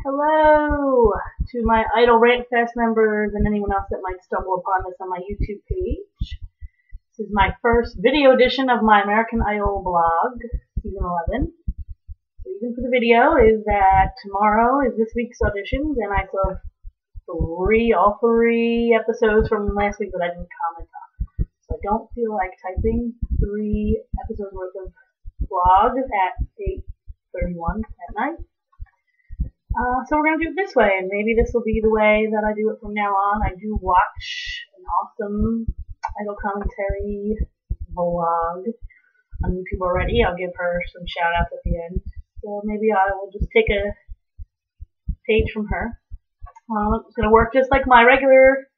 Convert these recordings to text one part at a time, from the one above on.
Hello to my Idol Rant Fest members and anyone else that might stumble upon this on my YouTube page. This is my first video edition of my American Idol blog, season 11. The reason for the video is that tomorrow is this week's auditions, and I still have all three episodes from last week that I didn't comment on. So I don't feel like typing 3 episodes worth of blog at 8:31 at night. So we're going to do it this way, and maybe this will be the way that I do it from now on. I do watch an awesome Idol commentary vlog on YouTube already. I'll give her some shout outs at the end. So maybe I will just take a page from her. It's going to work just like my regular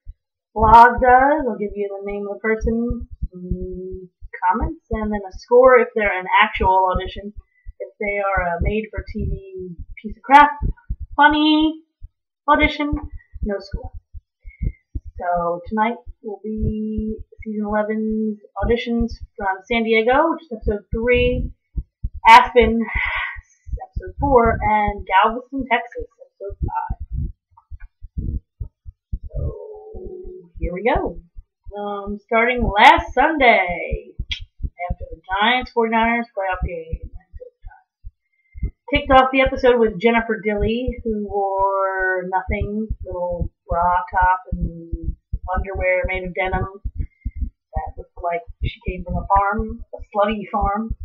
vlog does. I'll give you the name of the person, comments, and then a score if they're an actual audition. If they are a made-for-TV piece of crap, funny audition, no score. So tonight will be season 11's auditions from San Diego, which is episode 3, Aspen, episode 4, and Galveston, Texas, episode 5. So here we go. Starting last Sunday, after the Giants-49ers playoff game. Kicked off the episode with Jennifer Dilley, who wore nothing, little bra top and underwear made of denim that looked like she came from a farm, a slutty farm.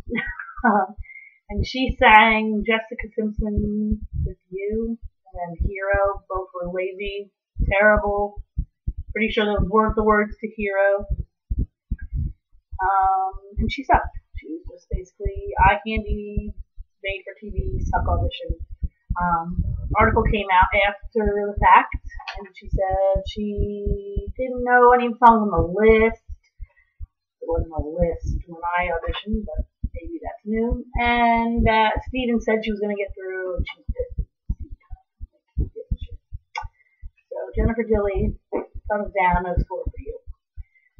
And she sang Jessica Simpson with You and then Hero. Both were lazy, terrible. Pretty sure those weren't the words to Hero. And she sucked. She was just basically eye candy, made for TV suck audition. Article came out after the fact, and she said she didn't know any songs on the list. It wasn't a list when I auditioned, but maybe that's new. And Steven said she was going to get through, and she did. So Jennifer Dilley, thumbs down, no score for you.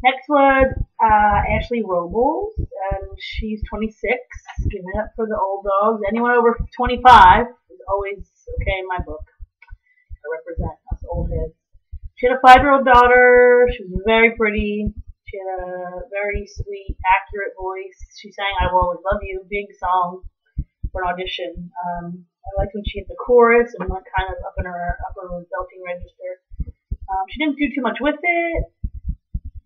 Next was Ashley Robles, and she's 26, giving it up for the old dogs. Anyone over 25 is always okay in my book. I represent us old heads. She had a 5-year-old daughter. She was very pretty. She had a very sweet, accurate voice. She sang I Will Always Love You, big song for an audition. I liked when she hit the chorus and went kind of up in her upper belting register. She didn't do too much with it,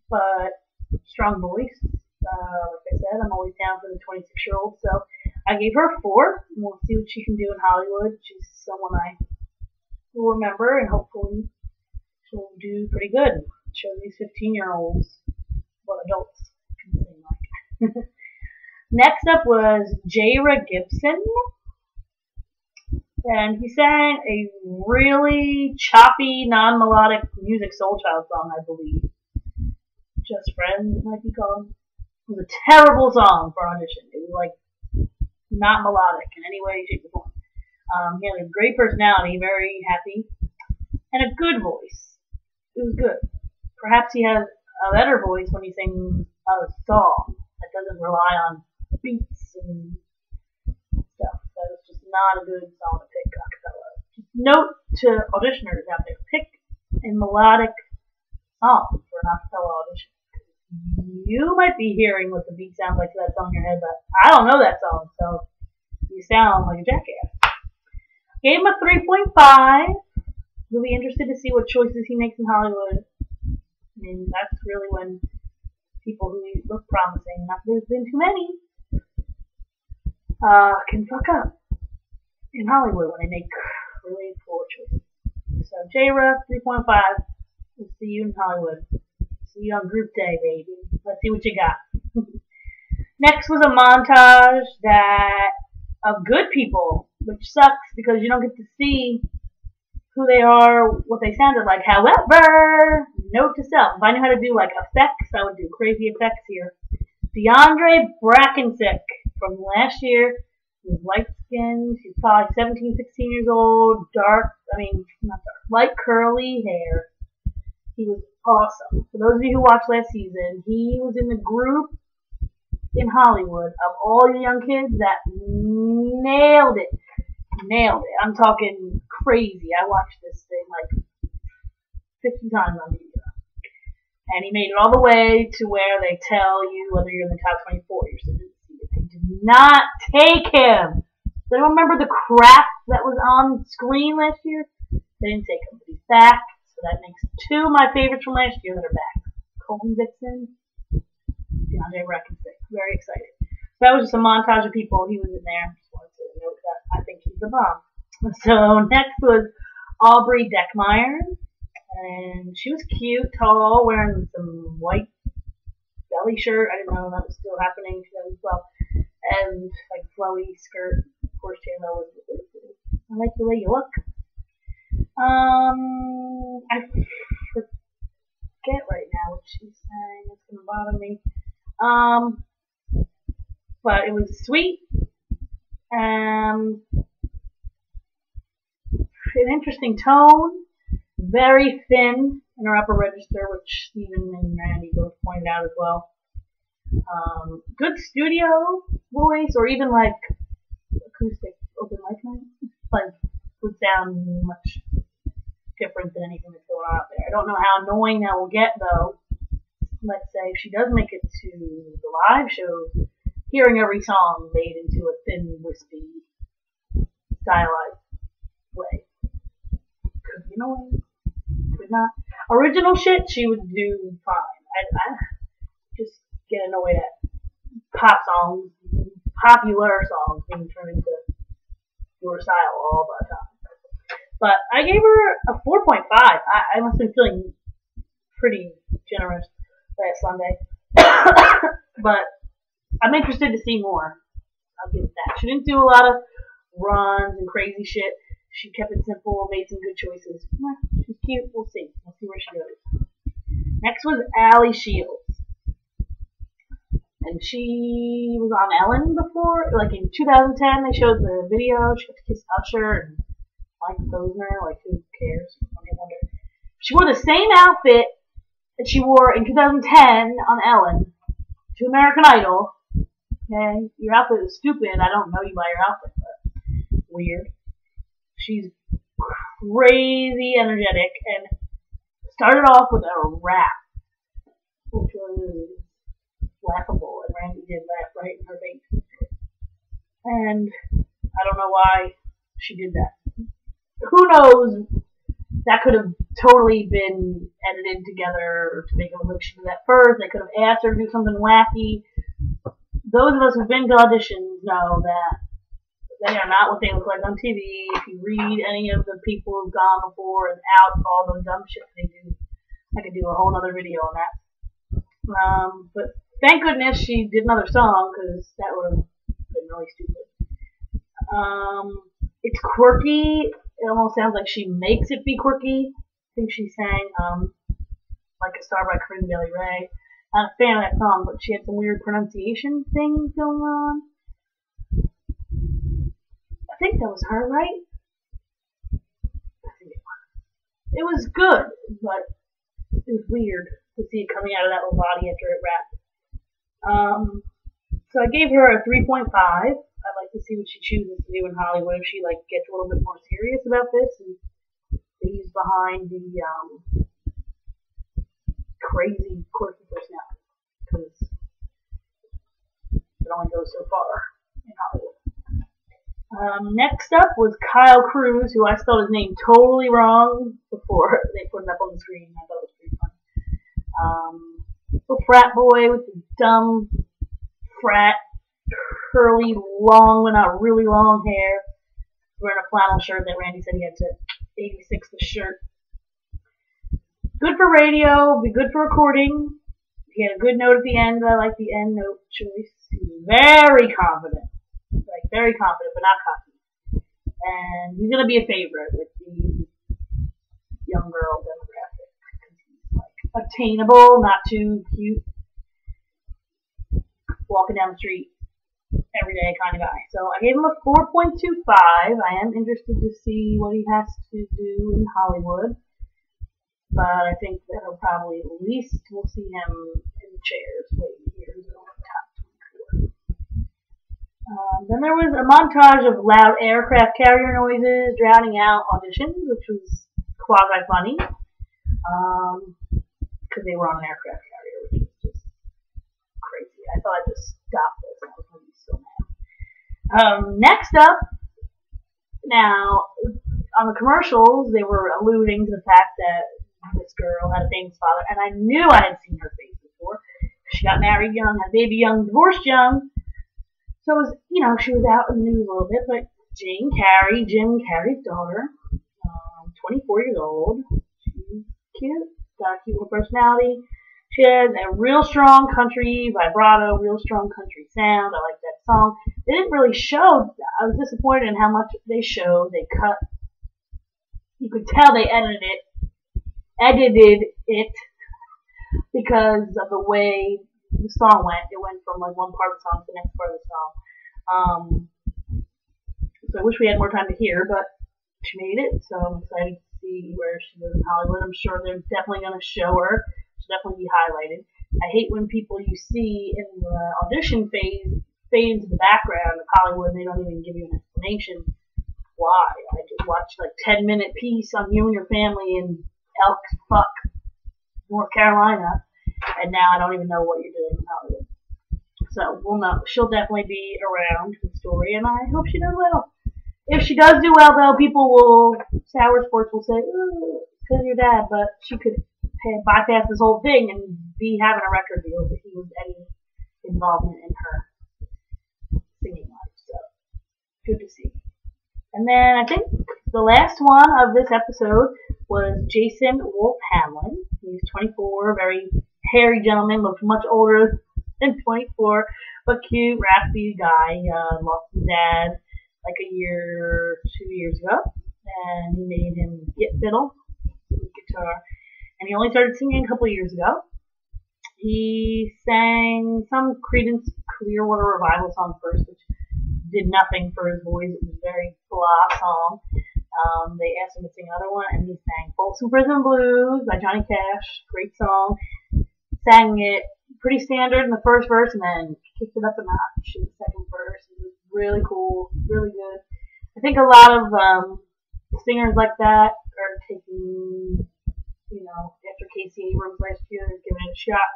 but strong voice. Like I said, I'm always down for the 26-year-old, so I gave her a 4, and we'll see what she can do in Hollywood. She's someone I will remember, and hopefully she'll do pretty good. Show these 15-year-olds what adults can sing like. Next up was Jaira Gibson, and he sang a really choppy, non-melodic music soul child song, I believe. Just Friends, it might be called. It was a terrible song for audition. It was like not melodic in any way, shape, or form. He had a great personality, very happy, and a good voice. It was good. Perhaps he has a better voice when he sings a song that doesn't rely on beats and stuff. That was just not a good song to pick a cappella. Just note to auditioners out there: pick a melodic song for an a cappella audition. You might be hearing what the beat sounds like to that song in your head, but I don't know that song, so you sound like a jackass. Gave him a 3.5. Really interested to see what choices he makes in Hollywood. I mean, that's really when people who look promising, not that there's been too many, can fuck up in Hollywood when they make really poor choices. So Jaira, 3.5. We'll see you in Hollywood. See you on group day, baby. Let's see what you got. Next was a montage of good people, which sucks because you don't get to see who they are, what they sounded like. However, note to self, if I knew how to do like effects, I would do crazy effects here. DeAndre Brackensick from last year. He was light skinned. She's probably 17, 16 years old. Not dark, light curly hair. He was awesome. For those of you who watched last season, he was in the group in Hollywood of all the young kids that nailed it. I'm talking crazy. I watched this thing like 50 times on video. And he made it all the way to where they tell you whether you're in the top 24. You're sitting in the seat. They did not take him. Does anyone remember the crap that was on screen last year? They didn't take him, but he's back. So that makes two of my favorites from last year that are back. Colton Dixon, DeAndre Reckensick. Very excited. So that was just a montage of people. He was in there. Just wanted to note that I think he's the bomb. So next was Aubrey Deckmeyer. And she was cute, tall, wearing some white belly shirt. I didn't know that was still happening. She was well, and like flowy skirt. Of course, JLo was. I like the way you look. I forget right now what she's saying. It's gonna bother me. But it was sweet. An interesting tone. Very thin in her upper register, which Steven and Randy both pointed out as well. Good studio voice, or even like acoustic open mic night, like would sound much different than anything that's going on out there. I don't know how annoying that will get though. Let's say if she does make it to the live shows, hearing every song made into a thin, wispy, stylized way could be annoying. Could not. Original shit, she would do fine. I just get annoyed at pop songs, popular songs being turned into your style all the time. But I gave her a 4.5. I must have been feeling pretty generous last Sunday. But I'm interested to see more. I'll give it that. She didn't do a lot of runs and crazy shit. She kept it simple, made some good choices. She's cute. We'll see. We'll see where she goes. Next was Allie Shields. And she was on Ellen before. Like in 2010, they showed the video. She got to kiss Usher and Mike Posner. Like, who cares? I wonder. She wore the same outfit that she wore in 2010 on Ellen to American Idol. Okay? Your outfit is stupid. I don't know you by your outfit, but weird. She's crazy energetic and started off with a rap, which was laughable, and Randy did laugh right in her face. And I don't know why she did that. Who knows? That could have totally been edited together to make it look like she did that first. They could have asked her to do something wacky. Those of us who've been to auditions know that they are not what they look like on TV. If you read any of the people who've gone before and out all the dumb shit they do, I could do a whole other video on that. But thank goodness she did another song, because that would have been really stupid. It's quirky. It almost sounds like she makes it be quirky. I think she sang Like a Star by Corinne Bailey Rae. Not a fan of that song, but she had some weird pronunciation things going on. I think that was her, right? I think it was. It was good, but it was weird to see it coming out of that little body after it rapped. So I gave her a 3.5. I'd like to see what she chooses to do in Hollywood. If she gets a little bit more serious about this and leaves behind the crazy, quirky personality, because it only goes so far in Hollywood. Next up was Kyle Cruz, who I spelled his name totally wrong before they put it up on the screen. I thought it was pretty fun. Little frat boy with the dumb frat, curly, long, but not really long hair, wearing a flannel shirt that Randy said he had to 86 the shirt. Good for radio, be good for recording. He had a good note at the end. I like the end note choice. He was very confident. Very confident, but not cocky. And he's going to be a favorite with the young girl demographic. He's attainable, not too cute. Walking down the street everyday kind of guy. So I gave him a 4.25. I am interested to see what he has to do in Hollywood. But I think that he'll probably, at least, we'll see him in the chairs waiting here in the top 24. Then there was a montage of loud aircraft carrier noises drowning out auditions, which was quasi funny, because they were on an aircraft carrier, which was just crazy. I thought I'd just stop this. I was going to be so mad. Next up, now on the commercials, they were alluding to the fact that this girl had a famous father, and I knew I had seen her face before. She got married young, had a baby young, divorced young. So it was, she was out in the news a little bit, but Jim Carrey's daughter, 24 years old. She's cute, got a cute little personality. She has a real strong country vibrato, real strong country sound. I like that song. They didn't really show. I was disappointed in how much they showed. They cut. You could tell they edited it because of the way the song went. It went from like one part of the song to the next part of the song. So I wish we had more time to hear, but she made it. So I'm excited to see where she goes in Hollywood. I'm sure they're definitely going to show her. She'll definitely be highlighted. I hate when people you see in the audition phase fade into the background of Hollywood and they don't even give you an explanation why. I just watched like 10-minute piece on You and Your Family in Elk, North Carolina, and now I don't even know what you're doing in Hollywood. So we'll know. She'll definitely be around the story, and I hope she does well. If she does do well, though, people will, Sour Sports will say, "Ooh, it's because of your dad," but she could bypass this whole thing and be having a record deal if he was any involvement in her singing life. So good to see. And then I think the last one of this episode was Jason Wolf Hamlin. He's 24, very hairy gentleman, looks much older than 24, but cute, raspy guy. Lost his dad like 2 years ago, and he made him get fiddle, guitar, and he only started singing a couple of years ago. He sang some Creedence Clearwater Revival song first, which did nothing for his voice. It was a very blah song. They asked him to sing another one, and he sang Folsom Prison Blues by Johnny Cash. Great song. Sang it pretty standard in the first verse, and then kicked it up a notch in the second verse. It was really cool, really good. I think a lot of singers like that are taking, after Casey Abrams last year, giving it a shot.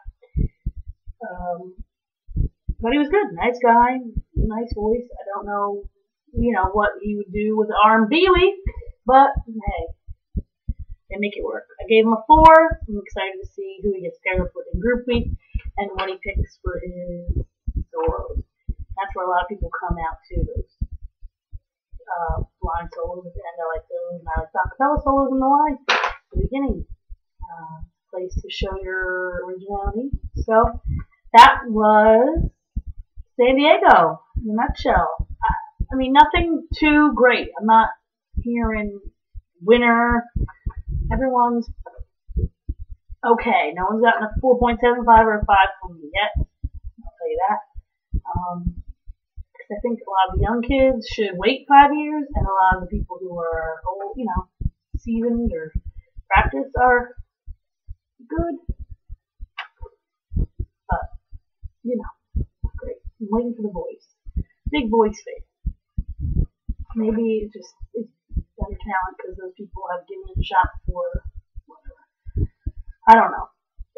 But he was good. Nice guy, nice voice. I don't know, what he would do with R&B week, but hey, they make it work. I gave him a 4. I'm excited to see who he gets paired up with in group week and what he picks for his solos. That's where a lot of people come out to, those line solos at the end. I like those, and I like acapella solos in the line at the beginning. Place to show your originality. So that was San Diego in a nutshell. I mean, nothing too great. I'm not hearing winner. Everyone's okay. No one's gotten a 4.75 or a 5 from me yet. I'll tell you that. Because I think a lot of the young kids should wait 5 years, and a lot of the people who are old, seasoned or practiced are good. But, great. I'm waiting for the voice. Big voice fan. Maybe it's better talent because those people have given it a shot before. Whatever. I don't know.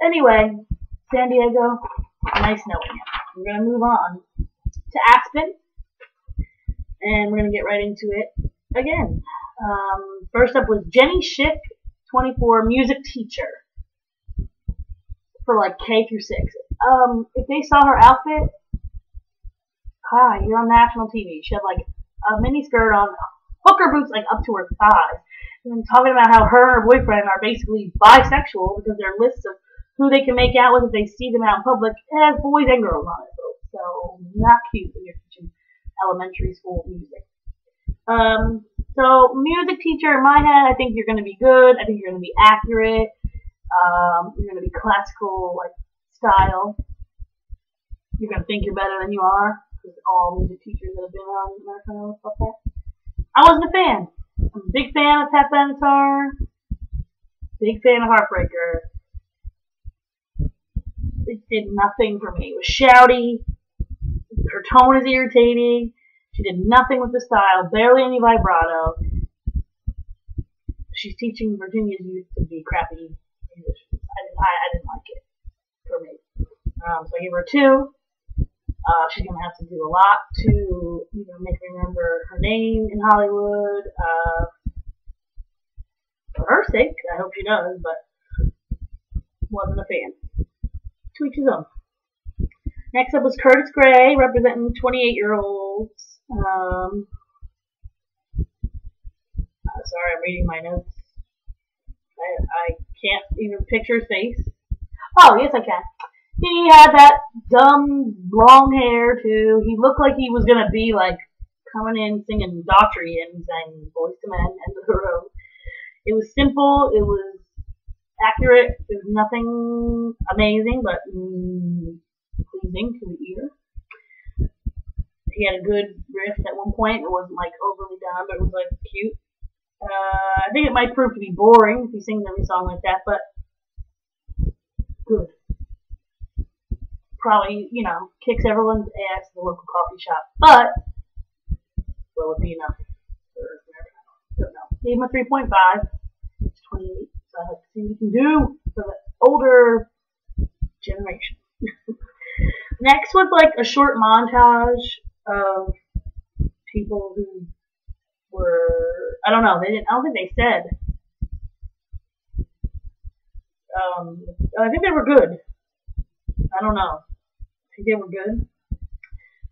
Anyway, San Diego, nice knowing you. We're going to move on to Aspen, and we're going to get right into it again. First up was Jenny Schick, 24, music teacher for like K through 6. If they saw her outfit, hi, you're on national TV. She had like a mini skirt on, hooker boots like up to her thighs, and talking about how her and her boyfriend are basically bisexual because their lists of who they can make out with if they see them out in public has boys and girls on it. So not cute when you're teaching elementary school music. So music teacher in my head, I think you're going to be good. I think you're going to be accurate. You're going to be classical like style. You're going to think you're better than you are, because all music teachers that have been on American Idol stuff like that. I wasn't a fan. I'm a big fan of Tap Benatar. Big fan of Heartbreaker. It did nothing for me. It was shouty. Her Her tone is irritating. She did nothing with the style, barely any vibrato. She's teaching Virginia's youth to be crappy musicians. I didn't like it for me. So I gave her a 2. She's going to have to do a lot to either make me remember her name in Hollywood. For her sake, I hope she does, but wasn't a fan. To each his own. Next up was Curtis Gray, representing 28-year-olds. Sorry, I'm reading my notes. I can't even picture his face. Oh, yes, I can. He had that dumb, long hair, too. He looked like he was going to be, like, coming in singing Daughtry and sang Boyz II Men and The Road. It was simple. It was accurate. It was nothing amazing, but pleasing to the ear. He had a good riff at one point. It wasn't, like, overly done, but it was, like, cute. I think it might prove to be boring if he sings every song like that, but good. Probably, kicks everyone's ass at the local coffee shop, but will it be enough for Americano? Don't know. Gave him a 3.5. It's 28, so I have to see what he can do for the older generation. Next was like a short montage of people who were, I don't know, I don't think they said. I think they were good. I don't know. I think they were good.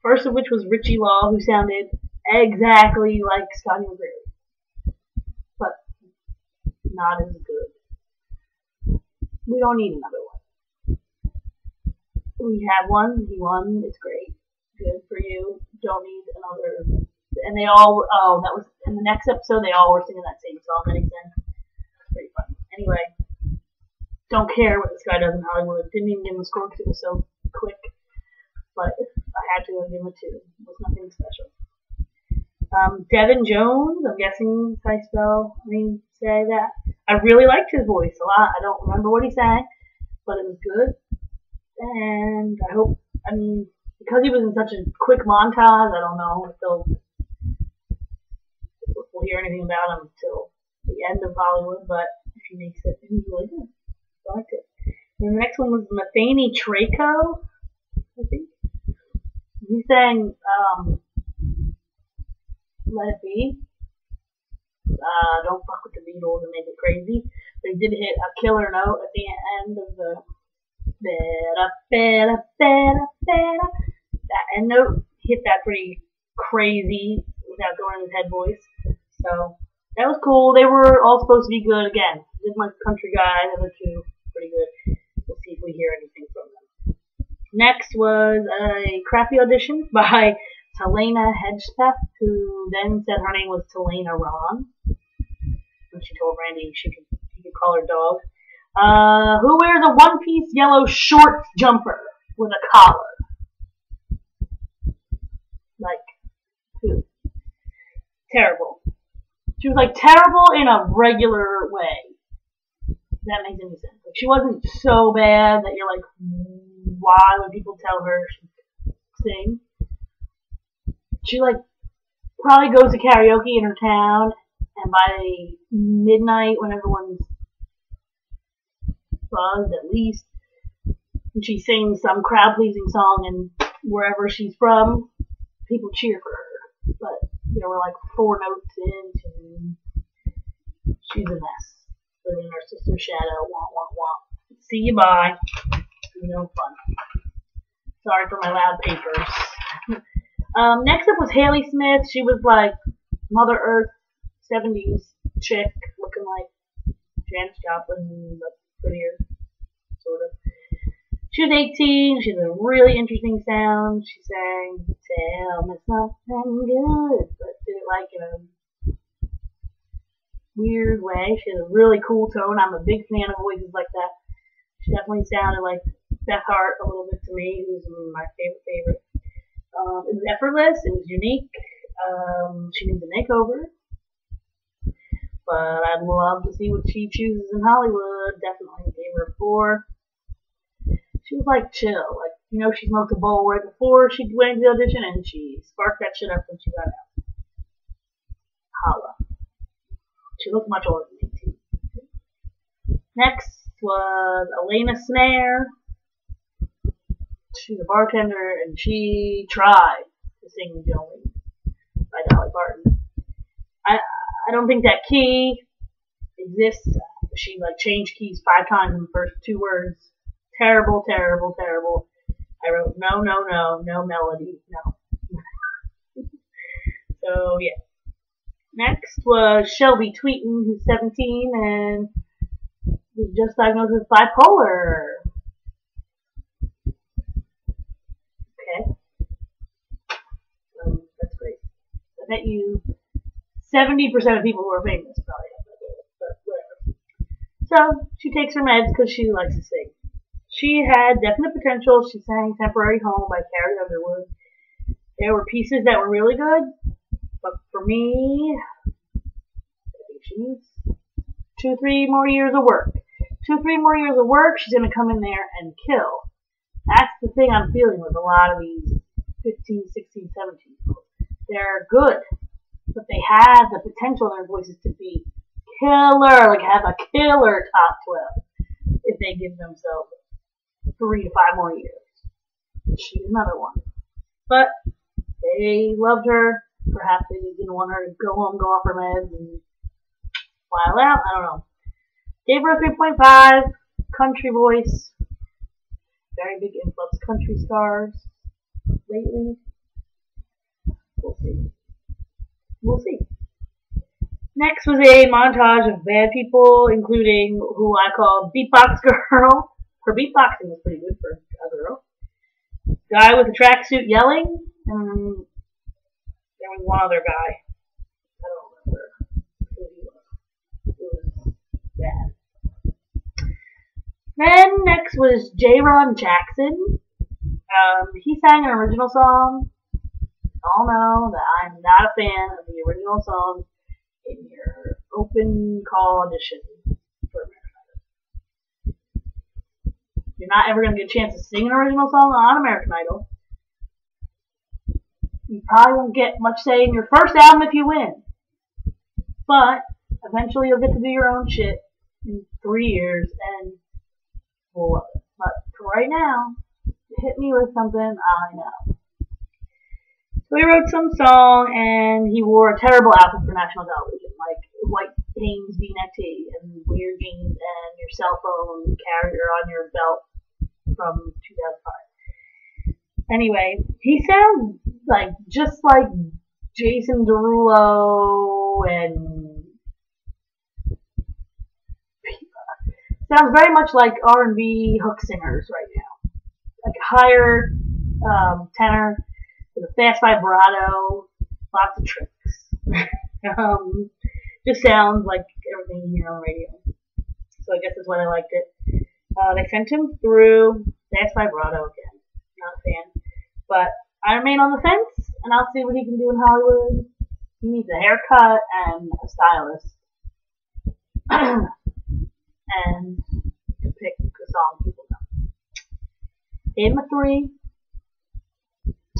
First of which was Richie Law, who sounded exactly like Scotty McGrady, but not as good. We don't need another one. We have one. He won. It's great. Good for you. Don't need another. And they all, that was in the next episode, they all were singing that same song that he sang. Pretty funny. Anyway, don't care what this guy does in Hollywood. Didn't even give him a score because it was so quick. But if I had to, I'd give him a 2. It was nothing special. Devin Jones, I'm guessing if I say that. I really liked his voice a lot. I don't remember what he sang, but it was good. And I hope, because he was in such a quick montage, I don't know if we'll hear anything about him until the end of Hollywood, but if he makes it, he was really good. I liked it. And the next one was Matheny Traco, I think. He sang Let It Be. Don't fuck with the Beatles and make it crazy. But he did hit a killer note at the end of the that end note. Hit that pretty crazy without going in his head voice. So that was cool. They were all supposed to be good again. Didn't like the country guy. The other two pretty good. We'll see if we hear anything from them. Next was a crappy audition by Talena Hedgepeth, who then said her name was Talena Ron. And she told Randy he could call her dog. Who wears a one-piece yellow short jumper with a collar? Like, who? Terrible. She was like terrible in a regular way. That makes any sense. Like, she wasn't so bad that you're like, why would people tell her she could sing? She like probably goes to karaoke in her town, and by midnight when everyone's buzzed at least, and she sings some crowd pleasing song, and wherever she's from, people cheer for her. But there were like 4 notes in, and she's a mess. Living in her sister's shadow, womp. See you, bye. No fun. Sorry for my loud papers. Next up was Haley Smith. She was like Mother Earth 70s chick, looking like Janis Joplin, but prettier, sort of. She was 18. She had a really interesting sound. She sang "Tell Me Something Good," but did it like in a weird way. She has a really cool tone. I'm a big fan of voices like that. She definitely sounded like Beth Hart a little bit to me, who's my favorite. It was effortless. It was unique. She needs a makeover, but I'd love to see what she chooses in Hollywood. Definitely gave her a 4. She was like chill. Like You know, she smoked a bowl right before she went into the audition, and she sparked that shit up when she got out. Holla. She looked much older than 18. Next was Elena Snare. She's a bartender, and she tried to sing Jolene by Dolly Parton. I don't think that key exists. She changed keys 5 times in the first 2 words. Terrible, terrible, terrible. I wrote no melody, no. So yeah. Next was Shelby Tweeten, who's 17 and was just diagnosed with bipolar. Okay. That's great. I bet you 70% of people who are famous probably have bipolar, but whatever. So she takes her meds because she likes to sing. She had definite potential. She sang Temporary Home by Carrie Underwood. There were pieces that were really good, but for me, I think she needs 2-3 more years of work. 2-3 more years of work, she's going to come in there and kill. That's the thing I'm feeling with a lot of these 15, 16, 17-year-olds. They're good, but they have the potential in their voices to be killer, have a killer top 12 if they give themselves 3 to 5 more years. She's another one. But they loved her. Perhaps they didn't want her to go home, go off her meds, and file out. I don't know. Gave her a 3.5. Country voice. Very big influx country stars lately. We'll see. We'll see. Next was a montage of bad people, including who I call Beatbox Girl. Her beatboxing was pretty good for a girl. Guy with a tracksuit yelling, and there was one other guy. I don't remember who he was. It was bad. Then next was J-Ron Jackson. He sang an original song. All know that I'm not a fan of the original song in your open call audition for American Idol. You're not ever going to get a chance to sing an original song on American Idol. You probably won't get much say in your first album if you win. But eventually you'll get to do your own shit in 3 years and we'll love it. But for right now, hit me with something I know. So he wrote some song and he wore a terrible outfit for national television, like white Hanes V-neck tee and weird jeans and your cell phone carrier on your belt from 2005. Anyway, he sounds just like Jason Derulo and sounds very much like R&B hook singers right now. Like a higher tenor with a fast vibrato, lots of tricks. Just sounds like everything you hear on radio. So I guess that's why I liked it. They sent him through fast vibrato again. Not a fan. But I remain on the fence, and I'll see what he can do in Hollywood. He needs a haircut and a stylist. And to pick the song people know. Gave him a 3.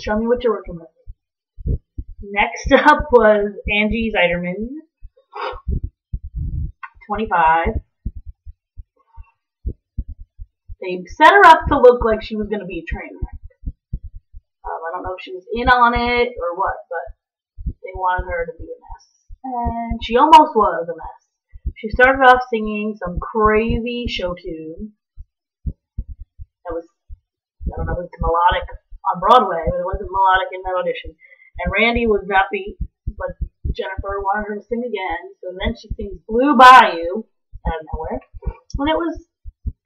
Show me what you're working with. Next up was Angie Zeiderman, 25. They set her up to look like she was going to be a train wreck. I don't know if she was in on it or what, but they wanted her to be a mess. And she almost was a mess. She started off singing some crazy show tune. That was, I don't know if it's melodic on Broadway, but it wasn't melodic in that audition. And Randy was not beat, but Jennifer wanted her to sing again. So then she sings Blue Bayou out of nowhere. And it was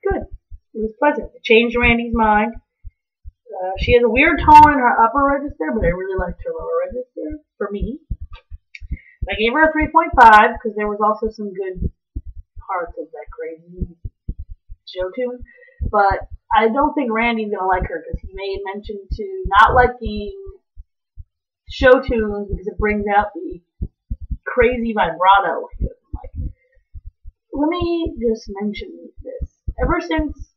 good. It was pleasant. It changed Randy's mind. She has a weird tone in her upper register, but I really liked her lower register, for me. I gave her a 3.5 because there was also some good parts of that crazy show tune. But I don't think Randy's going to like her because he made mention to not liking show tunes because it brings out the crazy vibrato he doesn't like. Let me just mention this. Ever since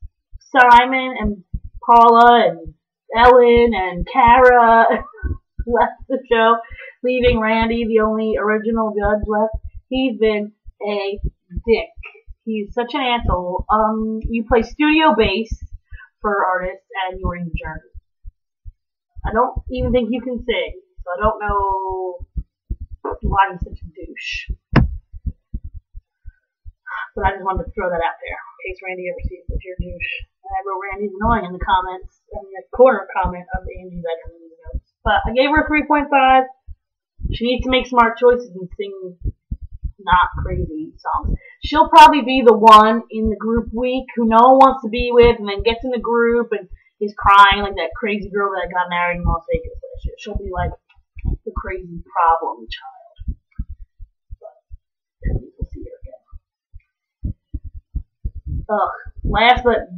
Simon and Paula and Ellen and Kara left the show, leaving Randy, the only original judge left. He's been a dick. He's such an asshole. You play studio bass for artists and you're injured. I don't even think you can sing, so I don't know why he's such a douche. But I just wanted to throw that out there in case Randy ever sees if you're a douche. And I wrote Randy's annoying in the comments, in the corner comment of Angie's bedroom notes. But I gave her a 3.5. She needs to make smart choices and sing not crazy songs. She'll probably be the one in the group week who no one wants to be with and then gets in the group and is crying like that crazy girl that got married in Las Vegas last year. She'll be like the crazy problem child. But we'll see her again. Last but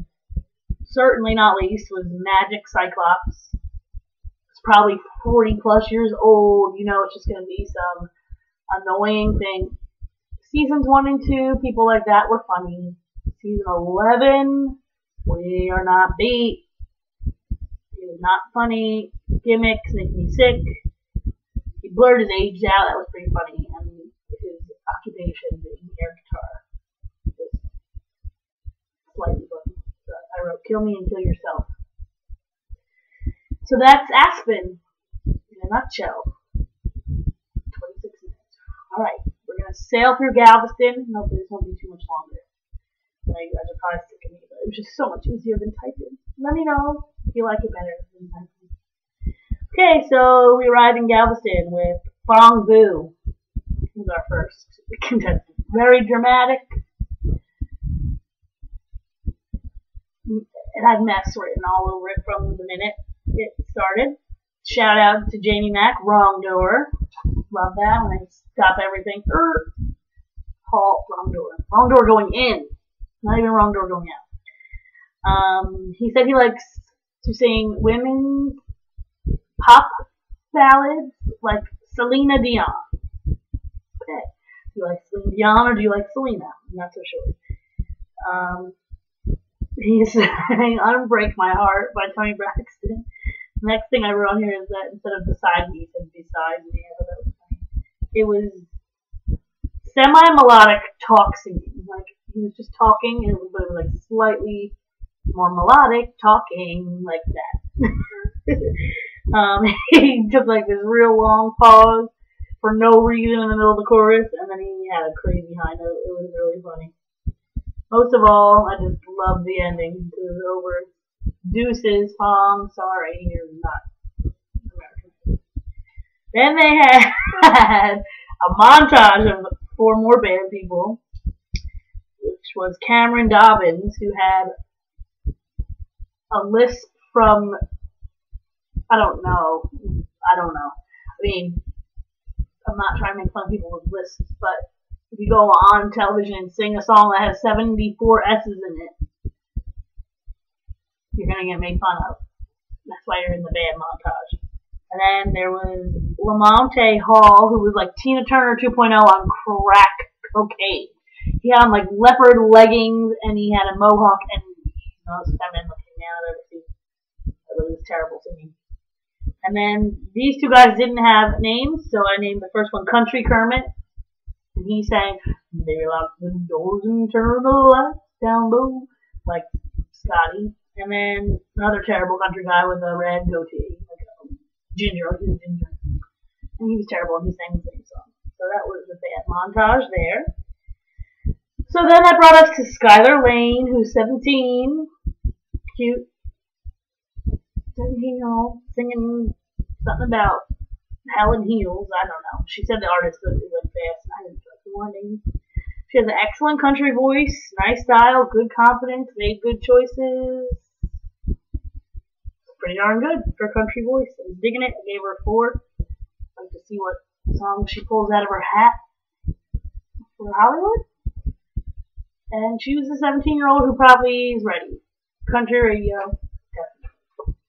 certainly not least was Magic Cyclops. It's probably 40 plus years old. You know, it's just going to be some annoying thing. Seasons 1 and 2, people like that were funny. Season 11, we are not beat. It was not funny. Gimmicks make me sick. He blurred his age out. That was pretty funny. And his occupation, being air guitar, was slightly funny. So I wrote, kill me and kill yourself. So that's Aspen in a nutshell. 26 minutes. Alright, we're going to sail through Galveston. Hopefully this won't be too much longer. You guys are probably sick of me, but it was just so much easier than typing. Let me know if you like it better than typing. Okay, so we arrived in Galveston with Fong Vu. Who's our first contestant. Very dramatic. It had mess written all over it from the minute it started. Shout out to Jamie Mack, Wrong Door. Love that when I stop everything. Halt, wrong door. Wrong door going in. Not even wrong door going out. He said he likes to sing women's pop ballads like Selena Dion. Okay. Do you like Selena Dion or do you like Selena? I'm not so sure. He's saying Unbreak My Heart by Toni Braxton. Next thing I wrote on here is that instead of beside me, he said beside me. I thought that was funny. It was semi-melodic talk singing. Like, he was just talking, and it was like slightly more melodic talking like that. He took like this real long pause for no reason in the middle of the chorus, and then he had a crazy high note. It was really funny. Most of all, I just loved the ending. It was over. Deuces, Fong, sorry, you're not American. Then they had a montage of 4 more band people, which was Cameron Dobbins, who had a lisp from, I don't know. I mean, I'm not trying to make fun of people with lisps, but if you go on television and sing a song that has 74 S's in it, you're going to get made fun of. That's why you're in the band montage. And then there was Lamonte Hall, who was like Tina Turner 2.0 on crack cocaine. He had on like leopard leggings, and he had a mohawk, and he's the most feminine looking man I've ever seen. It was terrible singing. And then these 2 guys didn't have names, so I named the first one Country Kermit. And he sang, "They lock the doors and turn the lights down low," like Scotty. And then another terrible country guy with a red goatee, like a ginger, he was ginger. And he was terrible, and he sang the same song. So that was the band montage there. So then that brought us to Skylar Lane, who's 17. Cute. 17-year-old, singing something about hell and heels. I don't know. She said the artist went fast, and I didn't like the warning. She has an excellent country voice, nice style, good confidence, made good choices. Pretty darn good for a country voice. I was digging it. I gave her a 4. I'd like to see what song she pulls out of her hat for Hollywood. And she was a 17-year-old who probably is ready. Country radio. Definitely.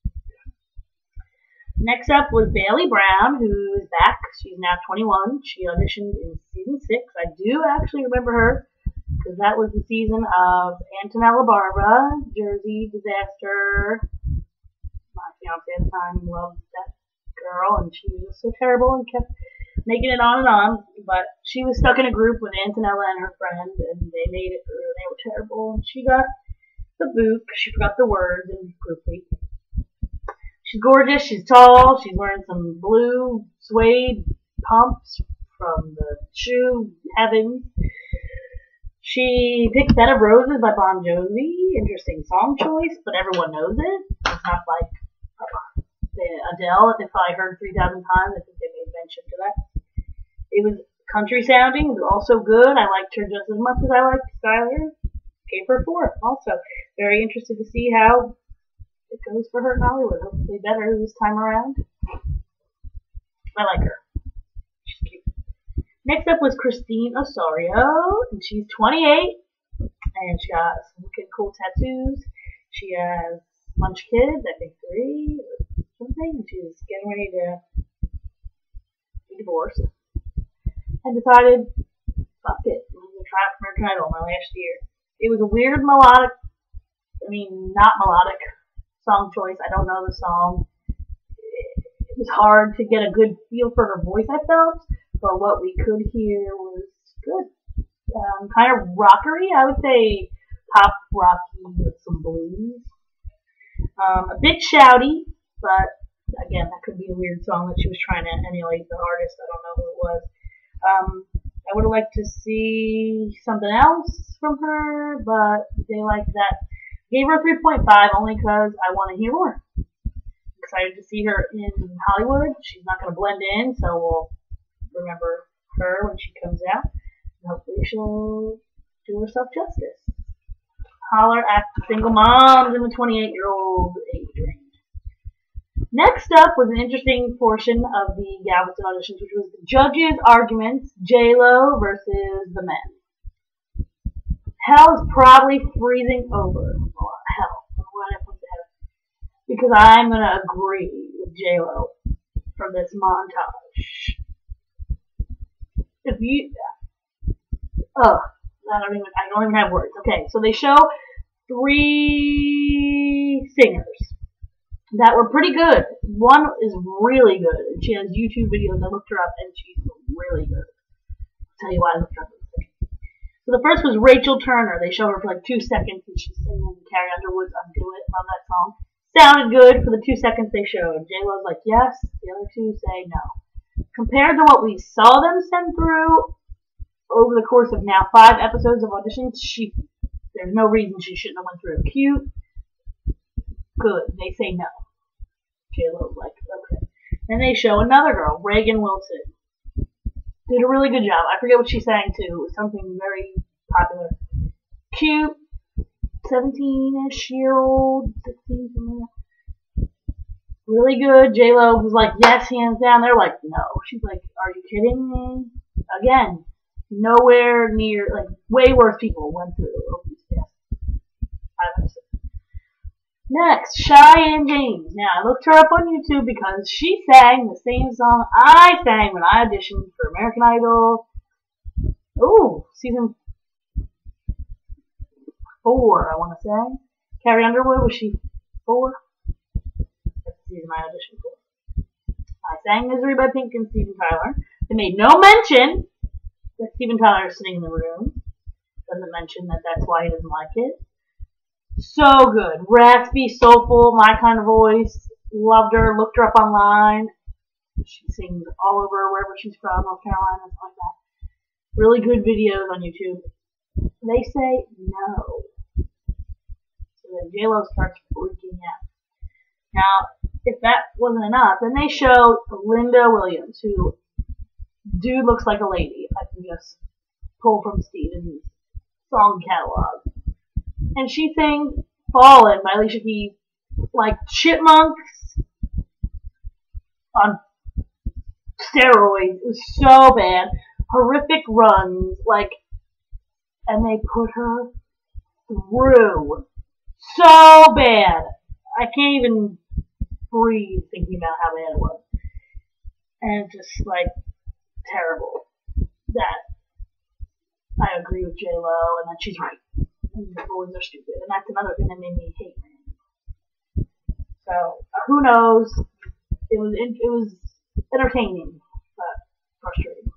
Next up was Bailey Brown, who is back. She's now 21. She auditioned in season 6. I do actually remember her because that was the season of Antonella Barbara, Jersey Disaster, my fiance at the time, loved that girl, and she was just so terrible and kept making it on and on. But she was stuck in a group with Antonella and her friend, and they made it through. They were terrible, and she got the boot. She forgot the words in group week. She's gorgeous. She's tall. She's wearing some blue suede pumps from the shoe heavens. She picked Bed of Roses by Bon Jovi. Interesting song choice, but everyone knows it. It's not like Adele that they probably heard 3,000 times. I think they made mention to that. It was country sounding. It was also good. I liked her just as much as I liked Skylar. Gave her 4. Also, very interested to see how it goes for her in Hollywood. Hopefully better this time around. I like her. She's cute. Next up was Christine Osorio, and she's 28, and she got some wicked cool tattoos. She has a bunch of kids, I think 3 or something, and she's getting ready to be divorced. And decided, fuck it, I'm going to try out for American Idol my last year. It was a weird not melodic song choice. I don't know the song. It was hard to get a good feel for her voice, I felt, but what we could hear was good. Kind of rockery, I would say pop rocky with some blues. A bit shouty, but again, that could be a weird song that she was trying to emulate the artist. I don't know who it was. I would have liked to see something else from her, but they liked that. Gave her a 3.5 only because I want to hear more. Excited to see her in Hollywood. She's not going to blend in, so we'll remember her when she comes out. And hopefully she'll do herself justice. Holler at the single moms in the 28-year-old age range. Next up was an interesting portion of the Galveston auditions, which was the judges' arguments, J-Lo versus the men. Hell's probably freezing over. Oh, hell. Because I'm going to agree with J-Lo from this montage. If you... I don't even have words. Okay, so they show 3 singers that were pretty good. One is really good, and she has YouTube videos. I looked her up, and she's really good. I'll tell you why I looked her up in a second. So the first was Rachel Turner. They show her for like 2 seconds, and she's singing Carrie Underwood's "Undo It." Love that song. Sounded good for the 2 seconds they showed. J-Lo's like, yes. The other 2 say no. Compared to what we saw them send through over the course of now 5 episodes of auditions, there's no reason she shouldn't have went through. Cute. Good. They say no. J-Lo's like, okay. Then they show another girl, Reagan Wilson. Did a really good job. I forget what she sang to. It was something very popular. Cute. 17-ish-year-old, 16, something like that. Really good. J-Lo was like, yes, hands down. They're like, no. She's like, are you kidding me? Again, nowhere near, like, way worse people went through these tests. Next, Cheyenne James. Now, I looked her up on YouTube because she sang the same song I sang when I auditioned for American Idol. Ooh, season 4, I want to say. Carrie Underwood, was she 4? That's the season I auditioned for. I sang Misery by Pink and Steven Tyler. They made no mention that Steven Tyler is sitting in the room. Doesn't mention that that's why he doesn't like it. So good. Raspy, soulful, my kind of voice. Loved her. Looked her up online. She sings all over wherever she's from, North Carolina, stuff like that. Really good videos on YouTube. They say no. So then J-Lo starts freaking out. Now, if that wasn't enough, then they show Linda Williams, who dude looks like a lady. If I can just pull from Steven's song catalog. And she sings Fallen by Alicia Keys like chipmunks on steroids. It was so bad. Horrific runs, like, and they put her through so bad. I can't even breathe thinking about how bad it was. And just, like, terrible. That, I agree with J-Lo, and that she's right. And the boys are stupid, and that's another thing that made me hate men. So, Who knows? It was entertaining, but frustrating.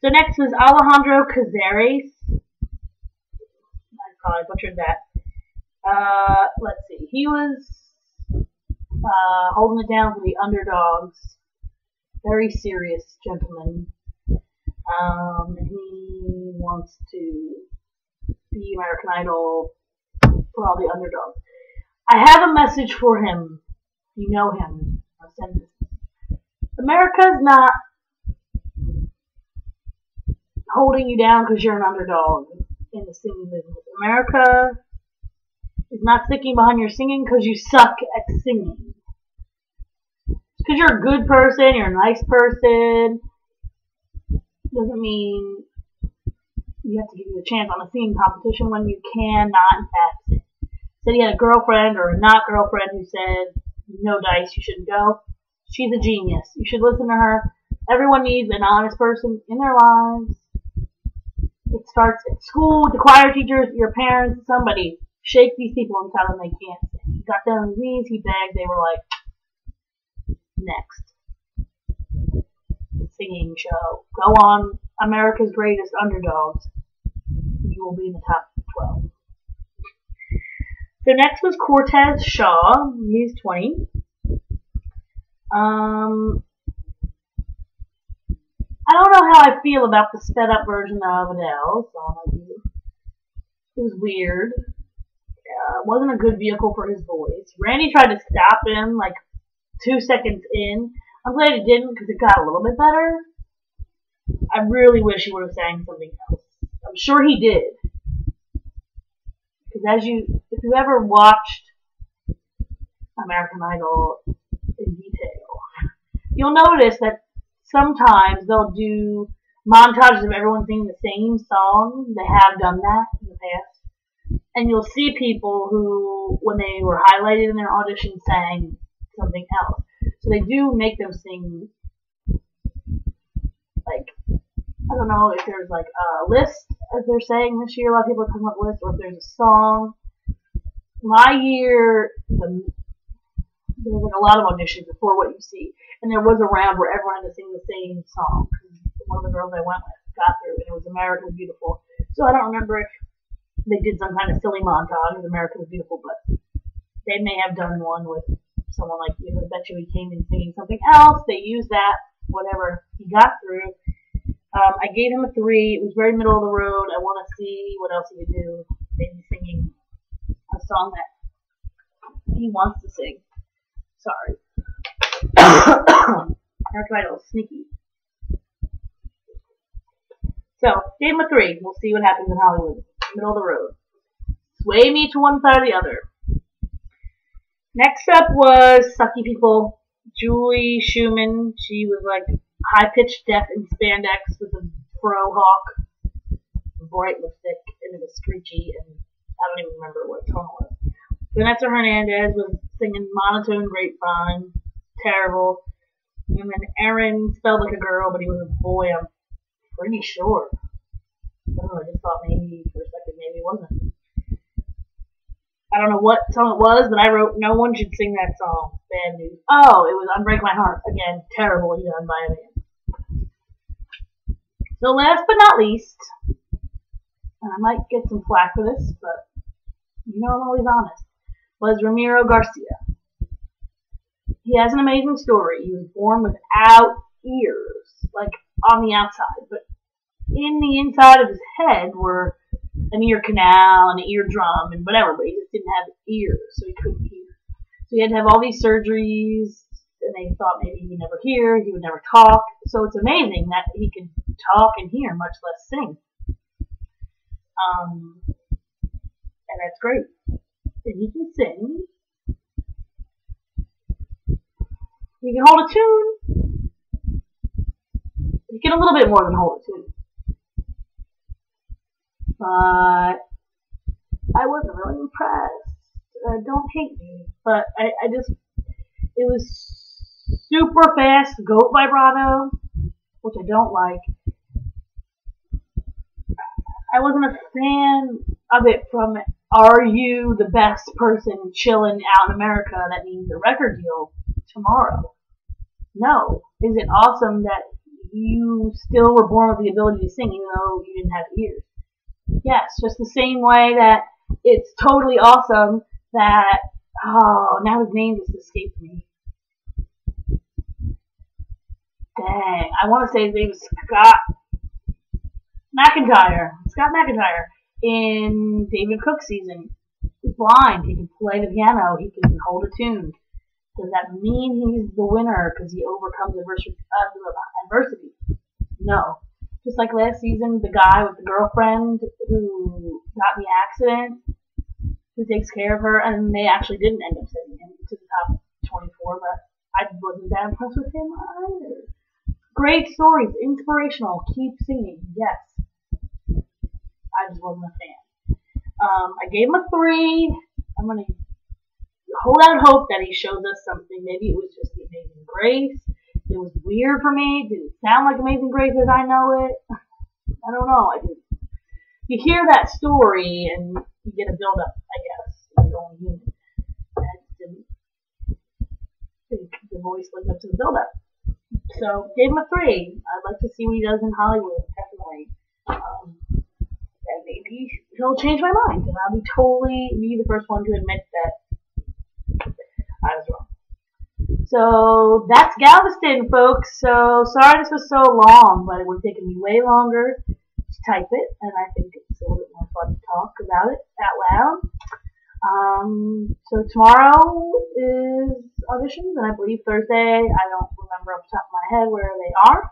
So next was Alejandro Cazares. I probably butchered that. Let's see. He was holding it down for the underdogs. Very serious gentleman. He wants to be American Idol for all the underdogs. I have a message for him. You know him. I'll send this. America's not holding you down because you're an underdog in the singing business. America is not sticking behind your singing because you suck at singing. Because you're a good person, you're a nice person, doesn't mean you have to give you a chance on a singing competition when you cannot in fact sing. Said he had a girlfriend or a not girlfriend who said, no dice, you shouldn't go. She's a genius. You should listen to her. Everyone needs an honest person in their lives. It starts at school with the choir teachers, your parents, somebody. Shake these people and tell them they can't sing. He got down on his knees, he begged, they were like, next. Singing show. Go on America's Greatest Underdogs. You will be in the top 12. So next was Cortez Shaw. He's 20. I don't know how I feel about the sped up version of Adele. It was weird. Wasn't a good vehicle for his voice. Randy tried to stop him like 2 seconds in. I'm glad he didn't because it got a little bit better. I really wish he would have sang something else. I'm sure he did. Because if you ever watched American Idol in detail, you'll notice that sometimes they'll do montages of everyone singing the same song. They have done that in the past. And you'll see people who, when they were highlighted in their audition, sang something else. So they do make them sing, like, I don't know if there's like a list, as they're saying this year. A lot of people are talking about lists, or if there's a song. My year, there was like a lot of auditions before what you see. And there was a round where everyone had to sing the same song. One of the girls I went with got through, and it was America the Beautiful. So I don't remember if they did some kind of silly montage of America the Beautiful, but they may have done one with someone like, I bet you he came in singing something else. They used that, whatever he got through. I gave him a 3. It was very middle of the road. I want to see what else he could do. Maybe singing a song that he wants to sing. Sorry. American Idol, sneaky. So, gave him a 3. We'll see what happens in Hollywood. Middle of the road. Sway me to one side or the other. Next up was Sucky People. Julie Schumann. She was like high-pitched deaf in spandex with a fro hawk, bright lipstick, and it was screechy, and I don't even remember what song it was. Vanessa Hernandez was singing Monotone Grapevine. Terrible. And then Aaron spelled like a girl, but he was a boy, I'm pretty sure. I just thought maybe for a second, maybe it wasn't. I don't know what song it was, but I wrote, no one should sing that song. Bad news. Oh, it was Unbreak My Heart. Again, terribly done by a man. So last but not least, and I might get some flack for this, but you know I'm always honest, was Ramiro Garcia. He has an amazing story. He was born without ears, like on the outside, but in the inside of his head were an ear canal and an eardrum and whatever, but he just didn't have ears, so he couldn't hear. So he had to have all these surgeries, and they thought maybe he would never hear, he would never talk. So it's amazing that he could talk and hear, much less sing. And that's great. And he can sing. He can hold a tune. He can a little bit more than hold a tune. But I wasn't really impressed. Don't hate me. But I just, it was super fast goat vibrato, which I don't like. I wasn't a fan of it from Are you the best person chilling out in America that needs a record deal tomorrow? No. Is it awesome that you still were born with the ability to sing even though you didn't have ears? Yes, just the same way that it's totally awesome that, oh, now his name just escaped me. Dang, I want to say his name is Scott McIntyre. Scott McIntyre in David Cook season. He's blind. He can play the piano. He can hold a tune. Does that mean he's the winner because he overcomes adversity? No. Just like last season, the guy with the girlfriend who got in the accident, who takes care of her, and they actually didn't end up sending him to the top 24, but I wasn't that impressed with him either. Great stories, inspirational, keep singing, yes. I just wasn't a fan. I gave him a 3. I'm going to hold out hope that he shows us something. Maybe it was just the Amazing Grace. It was weird for me. It didn't sound like Amazing Grace as I know it. I don't know. You hear that story and you get a build-up, I guess. You're only human. I didn't think the voice lived up to the build-up. So, gave him a 3. I'd like to see what he does in Hollywood, definitely. And maybe he'll change my mind, and I'll be the first one to admit that I was wrong. So, that's Galveston, folks. So, sorry this was so long, but it would have taken me way longer to type it, and I think it's a little bit more fun to talk about it out loud. So tomorrow is auditions, and I believe Thursday. I don't remember off the top of my head where they are,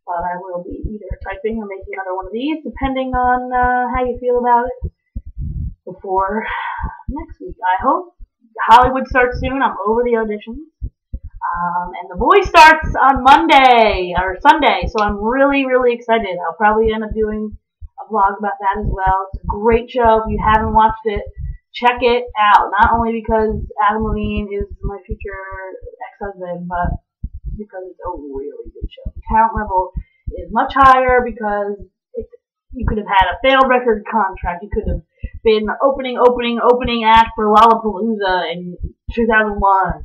but I will be either typing or making another one of these, depending on how you feel about it before next week. I hope Hollywood starts soon. I'm over the auditions. And The Voice starts on Monday or Sunday, so I'm really, really excited. I'll probably end up doing a vlog about that as well. It's a great show. If you haven't watched it, check it out. Not only because Adam Levine is my future ex-husband, but because it's a really good show. The talent level is much higher because you could have had a failed record contract. You could have been opening act for Lollapalooza in 2001.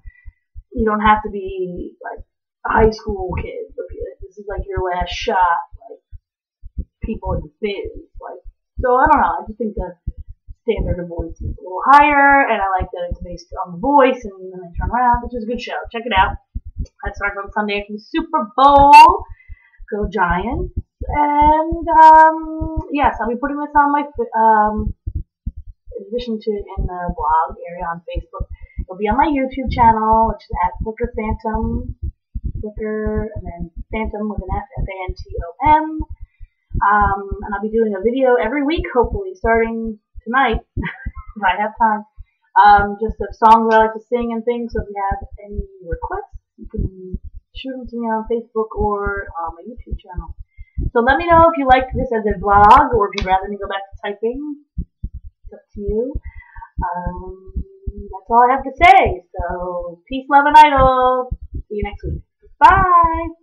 You don't have to be like a high school kid. This is like your last shot. Like people in the biz. Like, so I don't know. I just think the standard of Voice is a little higher, and I like that it's based on The Voice, and then they turn around, which is a good show. Check it out. That starts on Sunday after the Super Bowl. Go Giants! And yes, I'll be putting this on my in addition to in the blog area on Facebook. It'll be on my YouTube channel, which is at Flicker Phantom, Flicker, and then Phantom with an F, F-A-N-T-O-M. And I'll be doing a video every week, hopefully, starting tonight, if I have time. Just of songs I like to sing and things. So if you have any requests, you can shoot them to me on Facebook or on my YouTube channel. So let me know if you liked this as a vlog, or if you'd rather me go back to typing. It's up to you. That's all I have to say. So peace, love, and idol. See you next week. Bye.